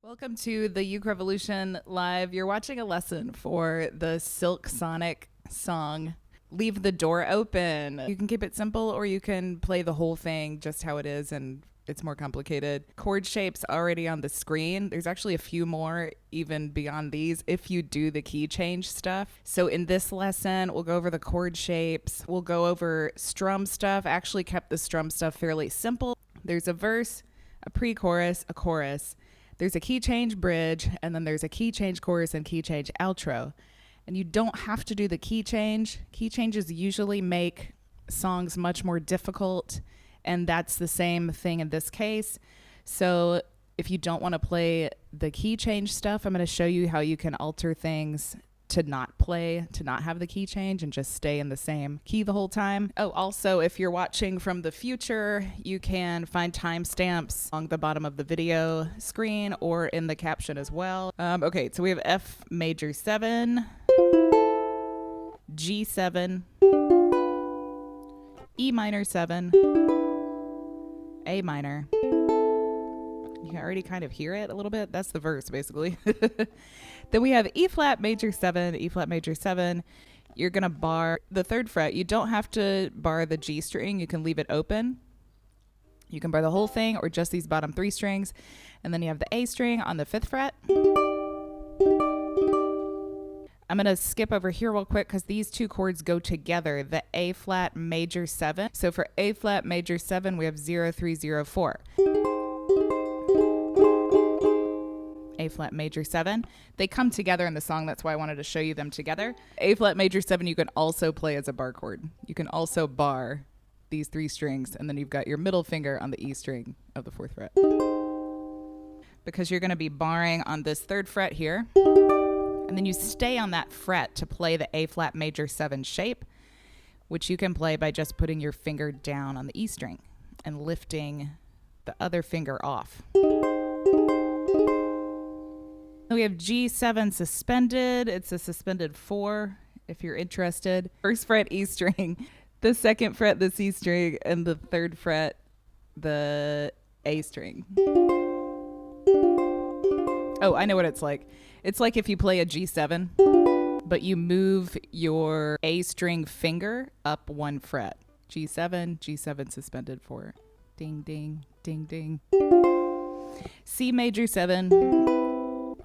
Welcome to the Uke Revolution Live. You're watching a lesson for the Silk Sonic song, Leave the Door Open. You can keep it simple or you can play the whole thing just how it is and it's more complicated. Chord shapes already on the screen. There's actually a few more even beyond these if you do the key change stuff. So in this lesson, we'll go over the chord shapes. We'll go over strum stuff. I actually kept the strum stuff fairly simple. There's a verse, a pre-chorus, a chorus. There's a key change bridge, and then there's a key change chorus and key change outro. And you don't have to do the key change. Key changes usually make songs much more difficult, and that's the same thing in this case. So if you don't want to play the key change stuff, I'm going to show you how you can alter things to not have the key change and just stay in the same key the whole time. Oh, also, if you're watching from the future, you can find timestamps along the bottom of the video screen or in the caption as well. Okay, so we have F major 7, G7, E minor 7, A minor. You can already kind of hear it a little bit. That's the verse, basically. Then we have E flat major 7, E flat major 7. You're going to bar the 3rd fret. You don't have to bar the G string. You can leave it open. You can bar the whole thing or just these bottom 3 strings. And then you have the A string on the 5th fret. I'm going to skip over here real quick because these two chords go together, the A flat major 7. So for A flat major 7, we have 0, 3, 0, 4. A flat major 7. They come together in the song. That's why I wanted to show you them together. A flat major 7 you can also play as a bar chord. You can also bar these 3 strings, and then you've got your middle finger on the E string of the 4th fret. Because you're going to be barring on this 3rd fret here, and then you stay on that fret to play the A flat major 7 shape, which you can play by just putting your finger down on the E string and lifting the other finger off. We have G7 suspended. It's a suspended 4 if you're interested. 1st fret E string, the 2nd fret the C string, and the 3rd fret the A string. Oh, I know what it's like. It's like if you play a G7, but you move your A string finger up 1 fret. G7, G7 suspended 4. Ding, ding, ding, ding. C major 7.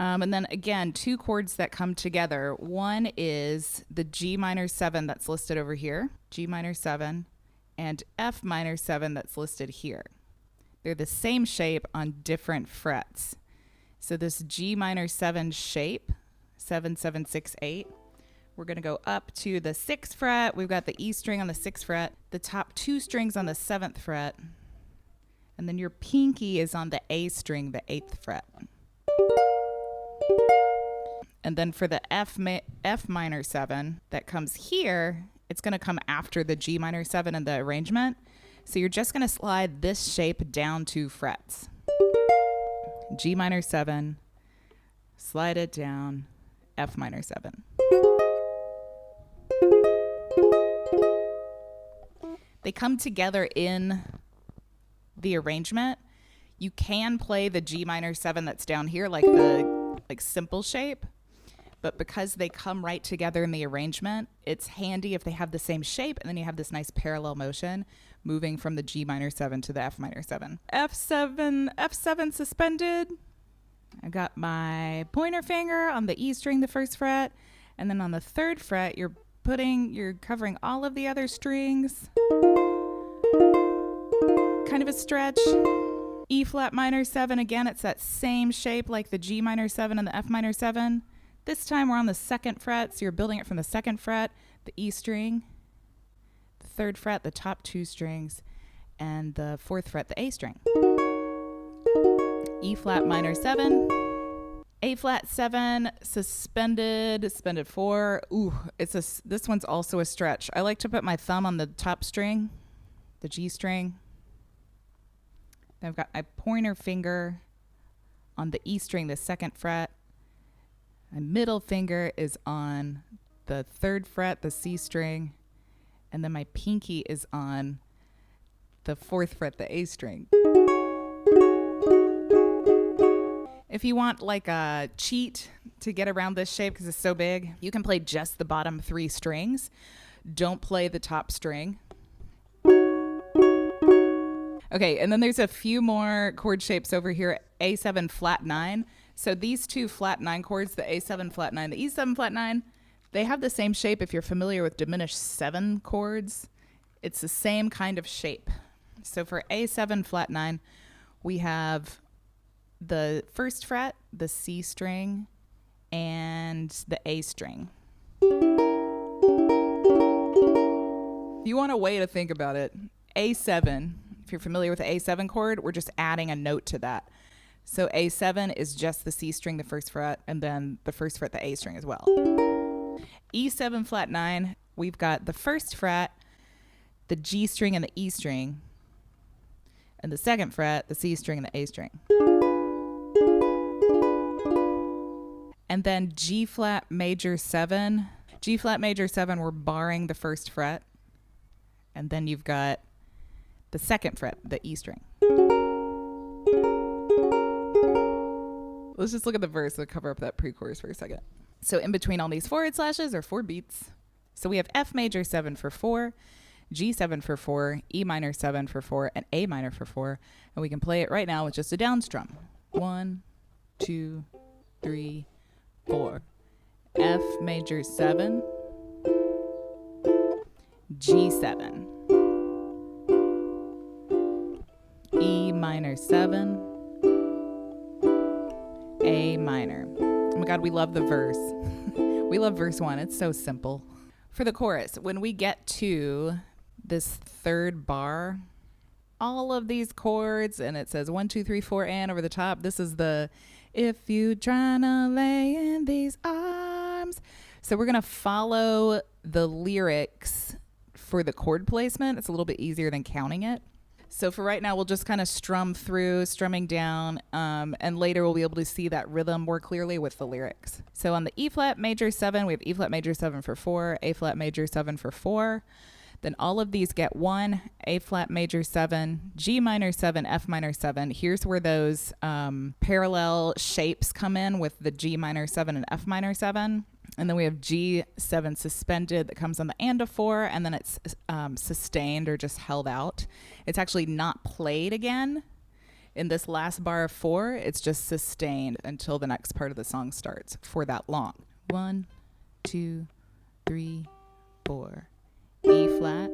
And then again, 2 chords that come together. One is the G minor 7 that's listed over here, G minor 7, and F minor 7 that's listed here. They're the same shape on different frets. So this G minor 7 shape, 7, 7, 6, 8, we're going to go up to the 6th fret. We've got the E string on the 6th fret, the top 2 strings on the 7th fret, and then your pinky is on the A string, the 8th fret. And then for the F minor 7 that comes here, it's going to come after the G minor 7 in the arrangement. So you're just going to slide this shape down 2 frets. G minor 7, slide it down, F minor 7. They come together in the arrangement. You can play the G minor 7 that's down here like the simple shape, but because they come right together in the arrangement, it's handy if they have the same shape, and then you have this nice parallel motion moving from the G minor 7 to the F minor 7. F7 suspended. I got my pointer finger on the E string, the 1st fret, and then on the 3rd fret, you're covering all of the other strings. Kind of a stretch. E flat minor 7, again, it's that same shape like the G minor 7 and the F minor 7. This time we're on the 2nd fret, so you're building it from the 2nd fret, the E string, the 3rd fret, the top 2 strings, and the 4th fret, the A string. E flat minor 7, A flat 7, suspended 4. Ooh, this one's also a stretch. I like to put my thumb on the top string, the G string. I've got my pointer finger on the E string, the 2nd fret. My middle finger is on the 3rd fret, the C string. And then my pinky is on the 4th fret, the A string. If you want like a cheat to get around this shape because it's so big, you can play just the bottom 3 strings. Don't play the top string. Okay, and then there's a few more chord shapes over here. A7 flat 9. So these 2 flat 9 chords, the A7 flat 9, the E7 flat 9, they have the same shape. If you're familiar with diminished 7 chords, it's the same kind of shape. So for A7 flat 9, we have the first fret, the C string, and the A string. If you want a way to think about it, A7, if you're familiar with the A7 chord, we're just adding a note to that. So A7 is just the C string, the first fret, and then the first fret, the A string as well. E7 flat 9, we've got the first fret, the G string and the E string, and the second fret, the C string and the A string. And then G flat major 7. G flat major 7, we're barring the first fret. And then you've got the second fret, the E string. Let's just look at the verse and cover up that pre-chorus for a second. So in between all these forward slashes are 4 beats. So we have F major 7 for 4, G7 for 4, E minor 7 for 4, and A minor for 4. And we can play it right now with just a down strum. 1, 2, 3, 4. F major 7, G7, E minor 7, A minor. Oh my God, we love the verse. We love verse 1. It's so simple. For the chorus, when we get to this third bar, all of these chords, and it says 1, 2, 3, 4, and over the top, this is the if you tryna lay in these arms. So we're going to follow the lyrics for the chord placement. It's a little bit easier than counting it. So for right now, we'll just kind of strum through, strumming down, and later we'll be able to see that rhythm more clearly with the lyrics. So on the E flat major 7, we have E flat major 7 for 4, A flat major 7 for 4. Then all of these get 1, A flat major 7, G minor 7, F minor 7. Here's where those parallel shapes come in with the G minor 7 and F minor 7. And then we have G7 suspended that comes on the and of 4, and then it's sustained or just held out. It's actually not played again in this last bar of 4. It's just sustained until the next part of the song starts for that long. 1, 2, 3, 4. E flat,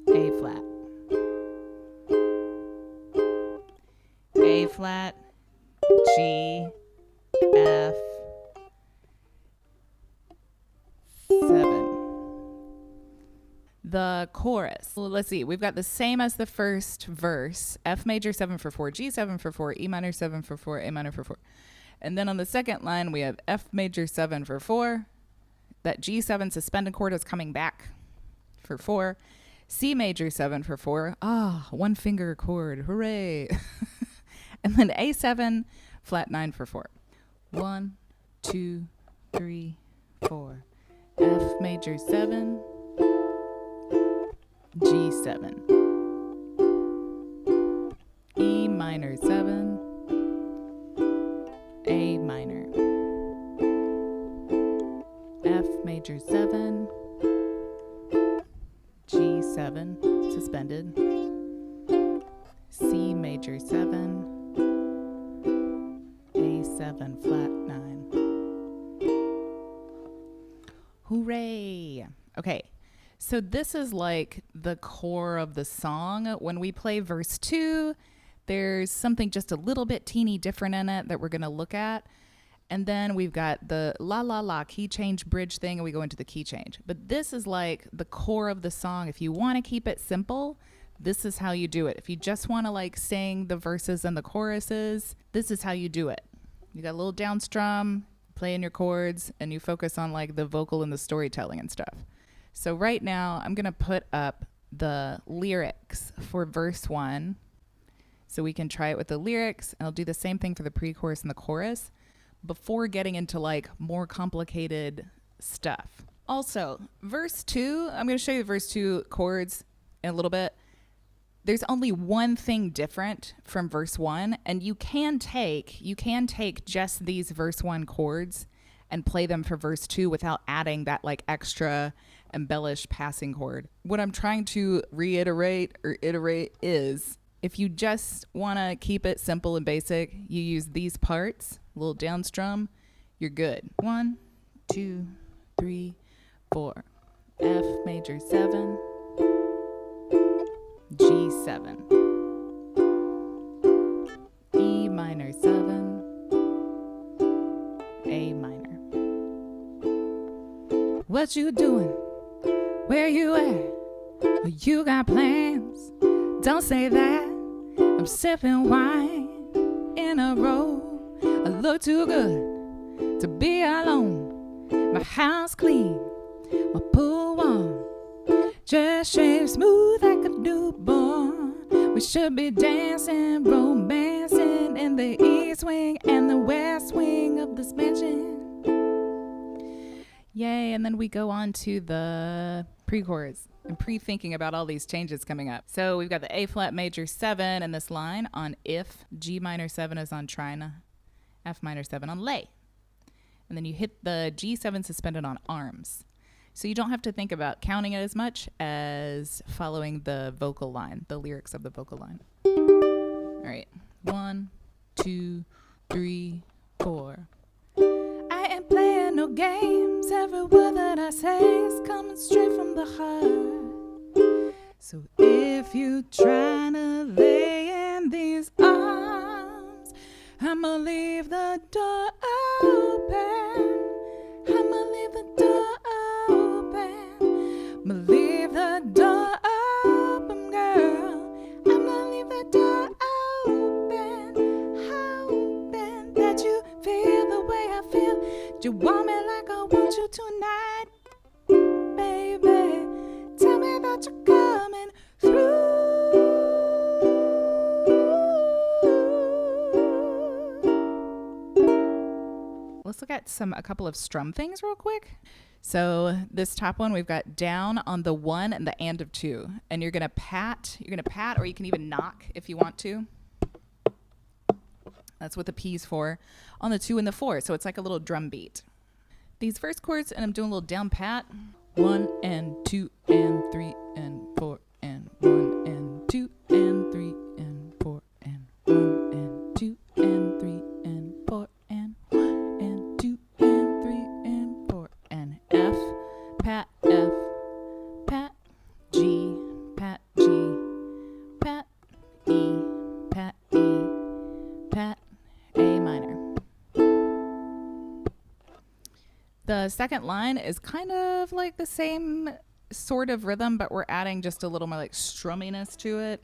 A flat, A flat, G, F, 7. The chorus. Well, let's see. We've got the same as the first verse. F major 7 for 4, G7 for 4, E minor 7 for 4, A minor for 4. And then on the second line, we have F major 7 for 4. That G7 suspended chord is coming back for 4. C major 7 for 4. Ah, 1 finger chord. Hooray. And then A7 flat 9 for 4. 1, 2, 3, 4. F major 7. G7. E minor 7. A minor. F major 7, G7 suspended, C major 7, A7 flat 9. Hooray! Okay, so this is like the core of the song. When we play verse 2, there's something just a little bit teeny different in it that we're going to look at. And then we've got the la la la key change bridge thing, and we go into the key change. But this is like the core of the song. If you want to keep it simple, this is how you do it. If you just want to like sing the verses and the choruses, this is how you do it. You got a little down strum, play in your chords, and you focus on like the vocal and the storytelling and stuff. So right now, I'm going to put up the lyrics for verse 1 so we can try it with the lyrics. And I'll do the same thing for the pre-chorus and the chorus before getting into like more complicated stuff. Also, verse 2, I'm going to show you the verse 2 chords in a little bit. There's only one thing different from verse 1, and you can take just these verse 1 chords and play them for verse 2 without adding that like extra embellished passing chord. What I'm trying to reiterate or iterate is, if you just want to keep it simple and basic, you use these parts, a little down strum, you're good. 1, 2, 3, 4. F major 7, G7, E minor 7, A minor. What you doing? Where you at? You got plans? Don't say that. I'm sipping wine in a row. I look too good to be alone. My house clean, my pool warm, just shaved smooth like a newborn. We should be dancing, romancing in the east wing and the west wing of this mansion. Yay, and then we go on to the pre-chords. I'm pre-thinking about all these changes coming up. So we've got the A flat major 7 in this line on if, G minor 7 is on trina, F minor 7 on lay. And then you hit the G7 suspended on arms. So you don't have to think about counting it as much as following the vocal line, the lyrics of the vocal line. All right, 1, 2, 3, 4. I ain't playing no games. Every word that I say is coming straight from the heart. So if you tryna lay in these arms, I'ma leave the door open. I'ma leave the door open. I'ma leave the door open, girl. I'ma leave the door open. Hoping that you feel the way I feel. You want me like I want you tonight, baby. Tell me that you're coming through. Let's look at a couple of strum things real quick. So this top one, we've got down on the 1 and the and of 2. And you're gonna pat, or you can even knock if you want to. That's what the P's for. On the 2 and the 4, so it's like a little drum beat. These first chords, and I'm doing a little down pat. 1 and 2 and 3 and 4 and 1 and 2 and 3 and 4 and 1 and 2 and 3 and 4 and 1 and 2 and 3 and 4 and F, pat, F, pat, G, pat, G, pat, E, pat, E, pat, A minor. The second line is kind of like the same sort of rhythm, but we're adding just a little more like strumminess to it.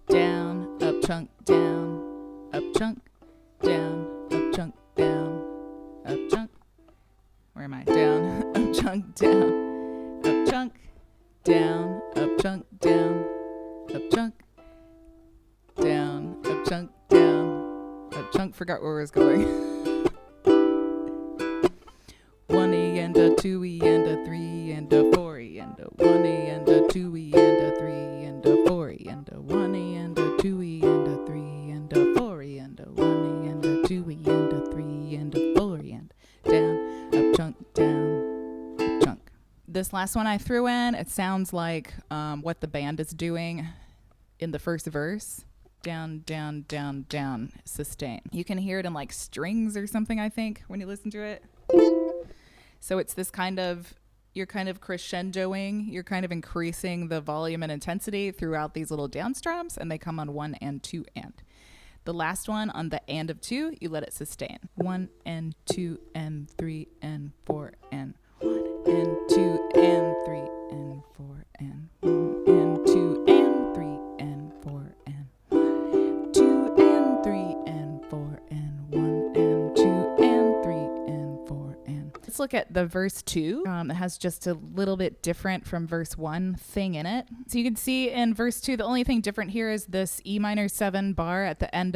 Down, up, chunk, down, up, chunk, down, up, chunk, down, up, chunk. Where am I? Down, up, chunk, down, up, chunk, down, up, chunk, down, up, chunk, down, up, chunk, down, up, chunk. Forgot where I was going. 1E and a 2E and a 3 and a 4E and a 1E and a 2E and a 3 and a 4E and a 1E and a 2E and a 3 and a 4E and a 1E and a 2E and a 3 and a 4E and down, up, chunk, down, up, chunk. This last one I threw in, it sounds like what the band is doing in the first verse. Down, down, down, down, sustain. You can hear it in like strings or something, I think, when you listen to it. So it's this you're kind of crescendoing, you're kind of increasing the volume and intensity throughout these little down strums, and they come on 1 and 2 and. The last one on the and of 2, you let it sustain. 1 and 2 and 3 and 4 and 1 and 2 and 3 and 4 and 1 and 2 and 3 and 4 and 1 2 and 3 and 4 and 1 and 2 and 3 and 4 and. Let's look at the verse 2. It has just a little bit different from verse 1 thing in it. So you can see in verse 2, the only thing different here is this E minor 7 bar at the end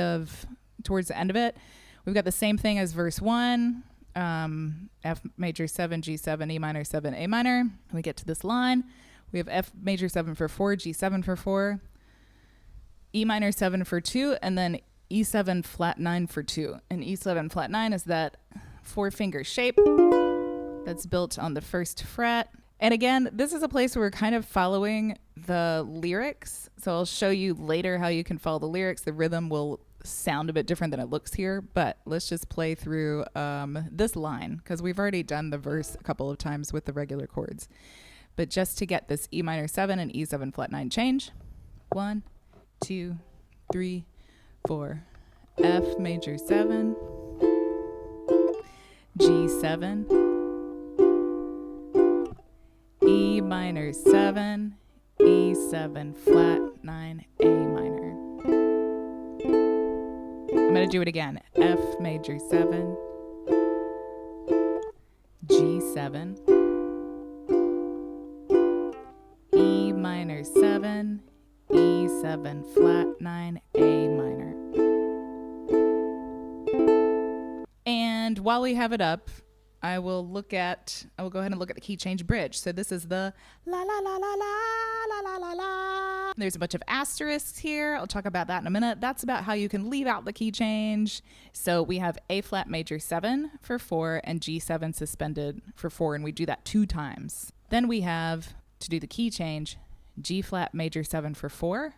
towards the end of it. We've got the same thing as verse 1. F major 7, G7, E minor 7, A minor. We get to this line. We have F major 7 for 4, G7 for 4, E minor 7 for 2, and then E7 flat 9 for 2. And E7 flat 9 is that 4-finger shape that's built on the 1st fret. And again, this is a place where we're kind of following the lyrics. So I'll show you later how you can follow the lyrics. The rhythm will sound a bit different than it looks here, but let's just play through this line because we've already done the verse a couple of times with the regular chords. But just to get this E minor 7 and E7 flat 9 change. 1, 2, 3, 4. F major 7, G7, E minor 7, E7 flat 9, A minor. I'm going to do it again. F major 7, G7, E minor 7, E7 flat 9, A minor. And while we have it up, I will go ahead and look at the key change bridge. So this is the la la la la la la la la la. There's a bunch of asterisks here. I'll talk about that in a minute. That's about how you can leave out the key change. So we have A flat major 7 for 4 and G7 suspended for 4, and we do that 2 times. Then we have, to do the key change, G flat major 7 for 4,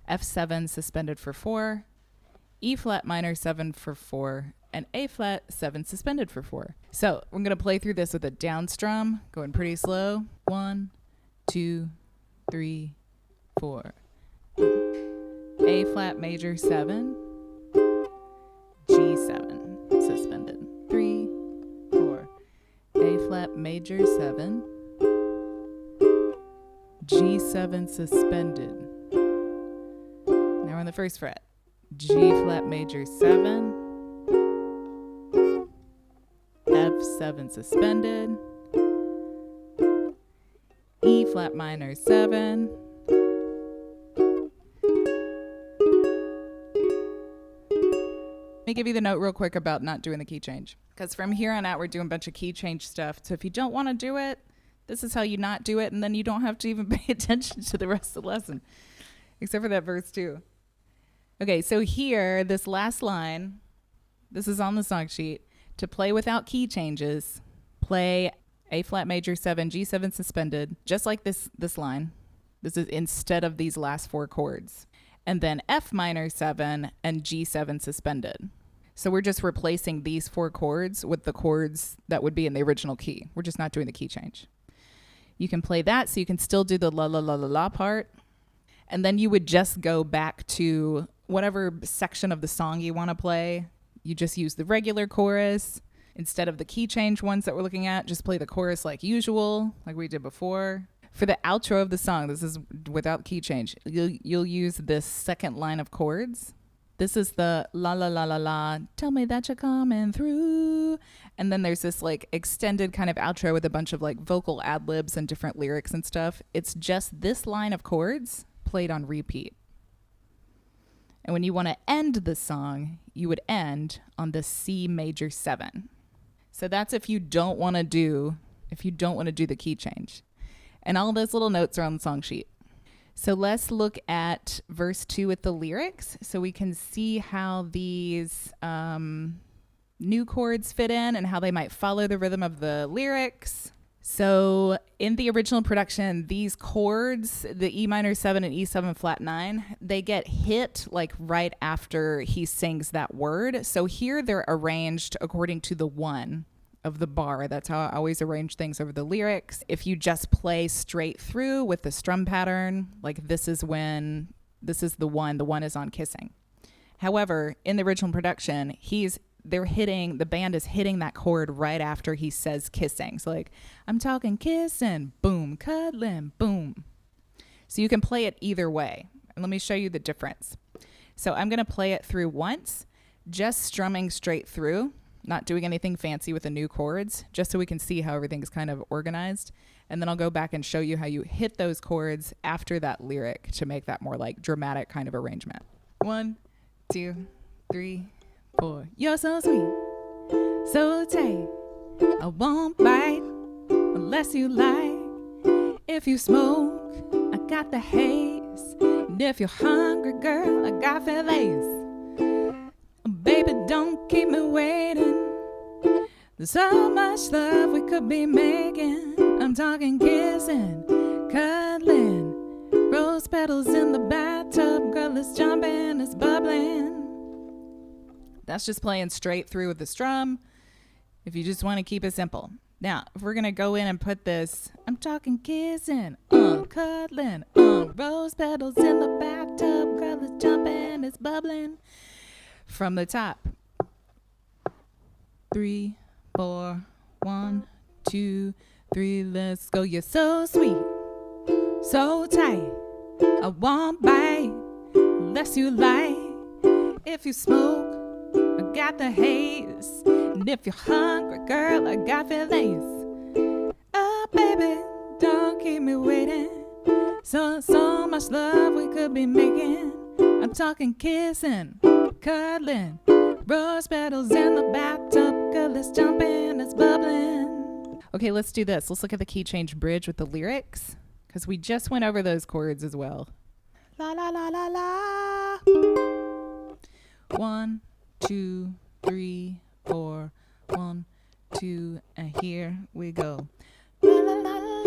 F7 suspended for 4, E flat minor 7 for 4, and A flat 7 suspended for 4. So we're going to play through this with a down strum, going pretty slow. 1, 2, 3, 4. A flat major 7, G7 suspended. 3, 4. A flat major 7, G7 suspended. Now we're on the 1st fret. G flat major 7, F7 suspended, E flat minor 7, Let me give you the note real quick about not doing the key change, because from here on out we're doing a bunch of key change stuff. So if you don't want to do it, this is how you not do it, and then you don't have to even pay attention to the rest of the lesson, except for that verse 2. Okay, so here, this last line, this is on the song sheet. To play without key changes, play A flat major 7, G7 suspended, just like this line. This is instead of these last 4 chords. And then F minor 7 and G7 suspended. So we're just replacing these 4 chords with the chords that would be in the original key. We're just not doing the key change. You can play that, so you can still do the la la la la la part. And then you would just go back to whatever section of the song you want to play. You just use the regular chorus. Instead of the key change ones that we're looking at, just play the chorus like usual, like we did before. For the outro of the song, this is without key change. You'll use this second line of chords. This is the la la la la la, tell me that you're coming through. And then there's this like extended kind of outro with a bunch of like vocal ad-libs and different lyrics and stuff. It's just this line of chords played on repeat. And when you want to end the song, you would end on the C major 7. So that's if you don't want to do the key change. And all those little notes are on the song sheet. So let's look at verse 2 with the lyrics so we can see how these new chords fit in and how they might follow the rhythm of the lyrics. So in the original production, these chords, the E minor 7 and E7 flat 9, they get hit like right after he sings that word. So here they're arranged according to the 1 of the bar. That's how I always arrange things over the lyrics. If you just play straight through with the strum pattern, like this is the 1 is on kissing. However, in the original production, the band is hitting that chord right after he says kissing. So like, I'm talking kissing, boom, cuddling, boom. So you can play it either way. And let me show you the difference. So I'm going to play it through once, just strumming straight through, not doing anything fancy with the new chords, just so we can see how everything's kind of organized. And then I'll go back and show you how you hit those chords after that lyric to make that more like dramatic kind of arrangement. 1, 2, 3, 4. You're so sweet, so tight, I won't bite unless you like. If you smoke, I got the haze. And if you're hungry, girl, I got fillets. Baby, don't keep me waiting. There's so much love we could be making. I'm talking kissing, cuddling, rose petals in the bathtub. Girl, it's jumping, it's bubbling. That's just playing straight through with the strum if you just want to keep it simple. Now, if we're going to go in and put this, I'm talking kissing, cuddling, rose petals in the bathtub. Girl, it's jumping, it's bubbling. From the top. 3, 4, 1, 2, 3, let's go. You're so sweet, so tight. I won't bite unless you like. If you smoke, I got the haze. And if you're hungry, girl, I got fillets. Oh, baby, don't keep me waiting. So much love we could be making. I'm talking kissing, cuddling, rose petals in the bathtub. Girl, it's jumping, it's bubbling. Okay, let's do this. Let's look at the key change bridge with the lyrics, because we just went over those chords as well. La la la la la. 1, 2, 3, 4. 1, 2, and here we go. La la la la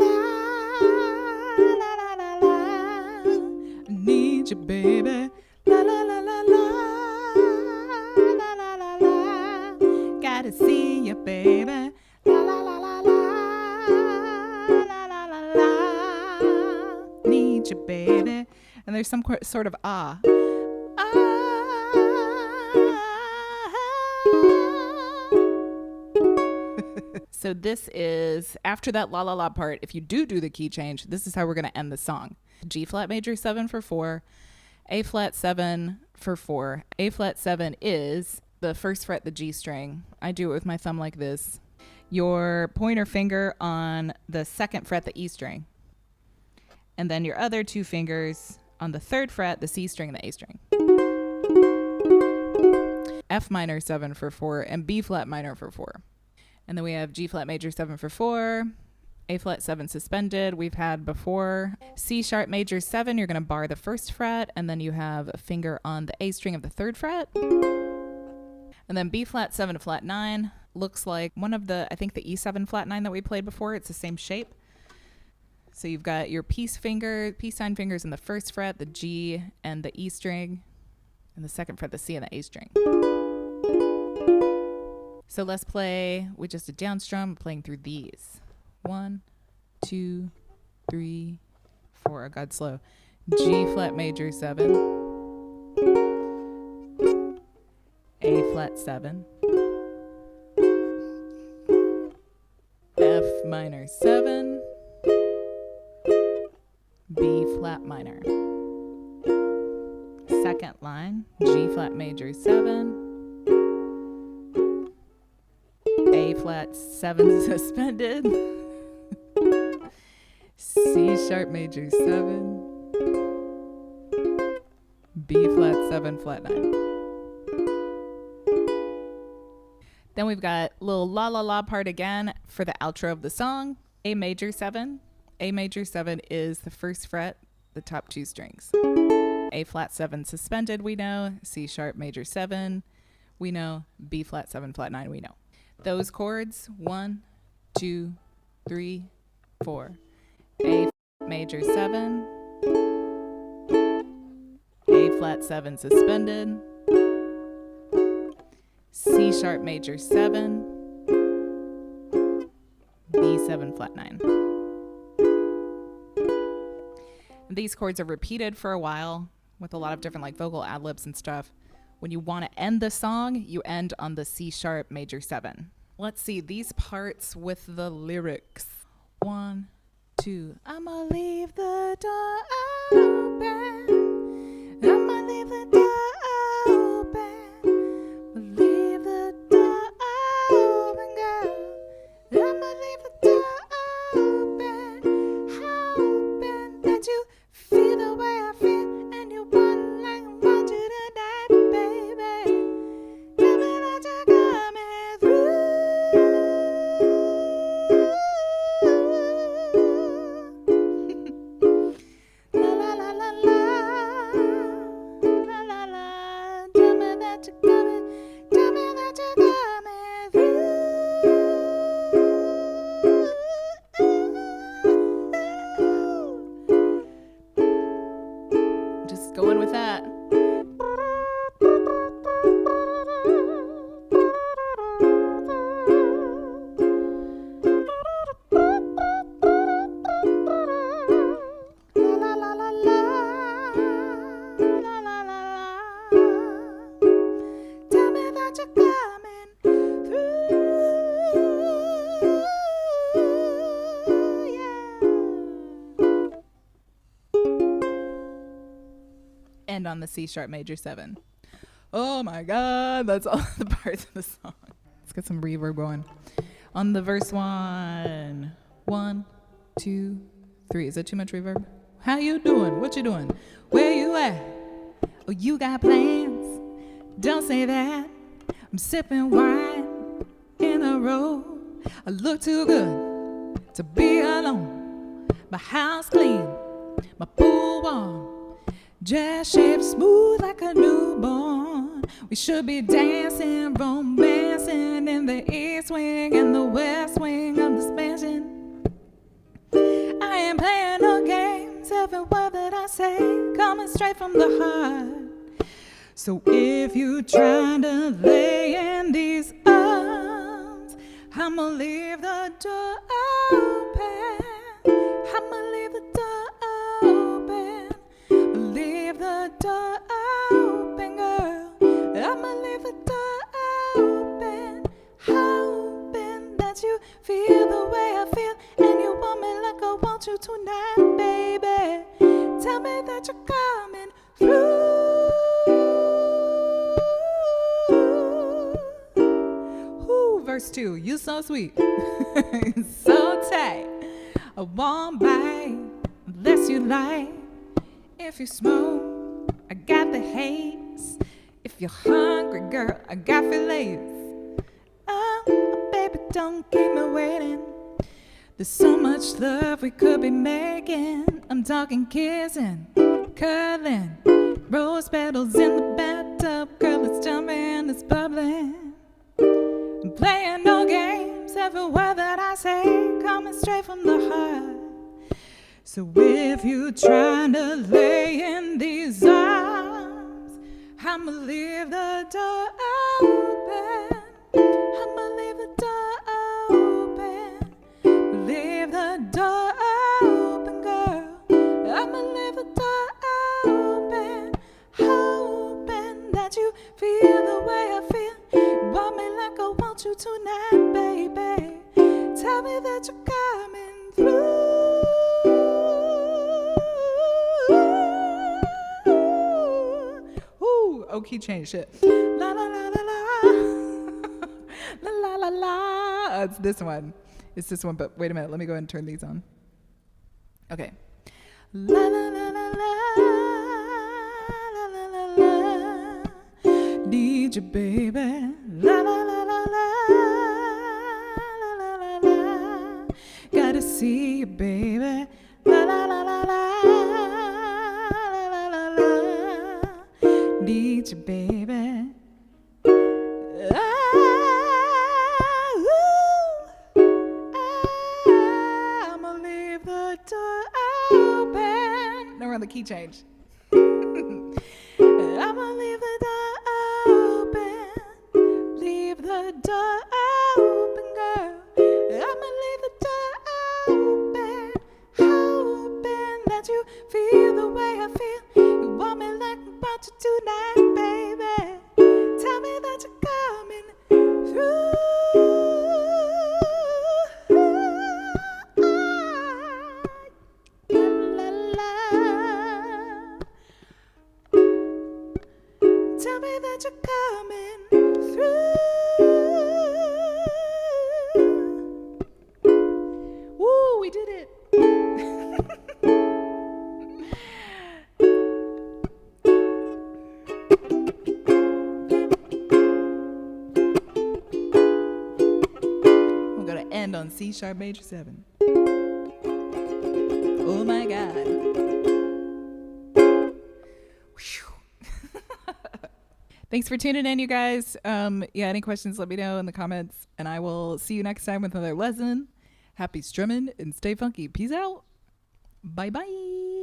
la la la. Need you, baby. La la la la la la la la la. Gotta see you, baby. La la la la la la la la la. Need you, baby. And there's some sort of ah. So this is, after that la la la part, if you do the key change, this is how we're going to end the song. G flat major 7 for 4, A flat 7 for 4. A flat 7 is the first fret, the G string. I do it with my thumb like this. Your pointer finger on the second fret, the E string. And then your other 2 fingers on the third fret, the C string and the A string. F minor 7 for 4 and B flat minor for 4. And then we have G flat major 7 for 4, A flat 7 suspended. We've had before C sharp major 7. You're going to bar the first fret, and then you have a finger on the A string of the third fret. And then B flat 7 to flat 9 looks like one of the, I think the E7 flat 9 that we played before. It's the same shape. So you've got your peace sign fingers in the first fret, the G and the E string, and the second fret, the C and the A string. So let's play with just a down strum, playing through these. 1, 2, 3, 4. I got slow. G flat major 7, A flat 7, F minor 7, B flat minor. Second line, G flat major 7, A flat 7 suspended, C sharp major 7, B flat 7 flat 9. Then we've got a little la la la part again for the outro of the song. A major 7. A major 7 is the first fret, the top 2 strings. A flat 7 suspended, we know. C sharp major 7, we know. B flat 7 flat 9, we know. Those chords, 1, 2, 3, 4. A major 7, A flat 7 suspended, C sharp major 7, B 7 flat 9. These chords are repeated for a while with a lot of different like vocal ad-libs and stuff. When you want to end the song, you end on the C sharp major 7. Let's see these parts with the lyrics. 1, 2. I'ma leave the door open. I'ma leave the door open. Leave the door open, girl. I'ma leave the door open. Hoping that you feel the way I feel and you want like I want you tonight, baby. Tell me that you're coming through. just going with that. And on the C sharp major 7. Oh my God, that's all the parts of the song. Let's get some reverb going. On the verse 1. 1, 2, 3. Is that too much reverb? How you doing? What you doing? Where you at? Oh, you got plans? Don't say that. I'm sipping wine in a row. I look too good to be alone. My house clean, my pool warm. Dress shaped smooth like a newborn. We should be dancing, romancing in the east wing and the west wing of this mansion. I ain't playing no games. Every word that I say coming straight from the heart. So if you trying to lay in these arms, I'ma leave the door open. I'ma leave the door open. Leave the door open, girl. I'ma leave the door open. Hoping that you feel the way I feel, and you want me like I want you tonight, baby. Tell me that you're coming through. Ooh, verse 2. You so sweet, so tight. A warm bite, unless you like. If you smoke, I got the haze. If you're hungry, girl, I got fillets. Oh, baby, don't keep me waiting. There's so much love we could be making. I'm talking kissing, cuddling, rose petals in the bathtub. Girl, it's jumping, it's bubbling. I'm playing no games. Every word that I say coming straight from the heart. So if you trying to lay in these arms, I'ma leave the door open. I'ma leave the door open. Leave the door open, girl. I'ma leave the door open. Hoping that you feel the way I feel. You want me like I want you tonight, baby. Tell me that you're coming through. Oh, key change, shit. La la la la la. La la la la. It's this one. It's this one, but wait a minute. Let me go ahead and turn these on. Okay. La la la la la. La la la la. Need you, baby. La la la la la. La la la la. Gotta see you, baby. La la la la la. Need you, baby. I'ma leave the door open. No, we're on the key change. I'ma leave the door open. Leave the door open, girl. I'ma leave the door open. Hoping that you feel the way I feel. You want me like I want you tonight, baby. Tell me that you're coming through. La, la, la. Tell me that you're coming through. Woo, we did it. End on C sharp major 7. Oh my God. Thanks for tuning in, you guys. Any questions, let me know in the comments, and I will see you next time with another lesson. Happy strumming and stay funky. Peace out. Bye bye.